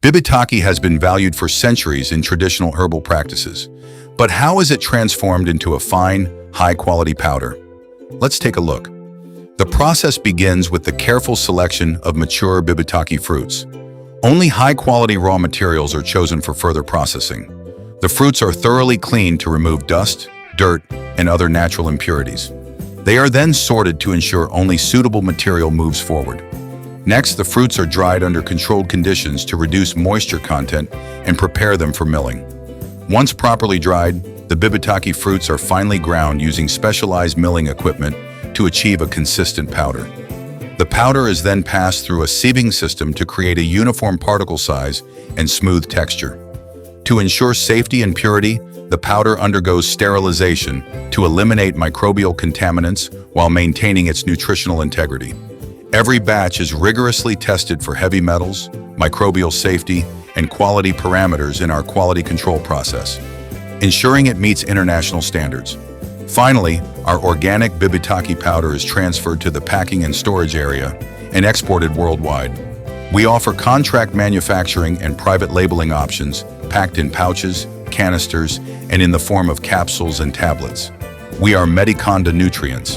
Bibhitaki has been valued for centuries in traditional herbal practices. But how is it transformed into a fine, high-quality powder? Let's take a look. The process begins with the careful selection of mature Bibhitaki fruits. Only high-quality raw materials are chosen for further processing. The fruits are thoroughly cleaned to remove dust, dirt, and other natural impurities. They are then sorted to ensure only suitable material moves forward. Next, the fruits are dried under controlled conditions to reduce moisture content and prepare them for milling. Once properly dried, the Bibhitaki fruits are finely ground using specialized milling equipment to achieve a consistent powder. The powder is then passed through a sieving system to create a uniform particle size and smooth texture. To ensure safety and purity, the powder undergoes sterilization to eliminate microbial contaminants while maintaining its nutritional integrity. Every batch is rigorously tested for heavy metals, microbial safety, and quality parameters in our quality control process, ensuring it meets international standards. Finally, our organic Bibhitaki powder is transferred to the packing and storage area and exported worldwide. We offer contract manufacturing and private labeling options packed in pouches, canisters, and in the form of capsules and tablets. We are Medikonda Nutrients,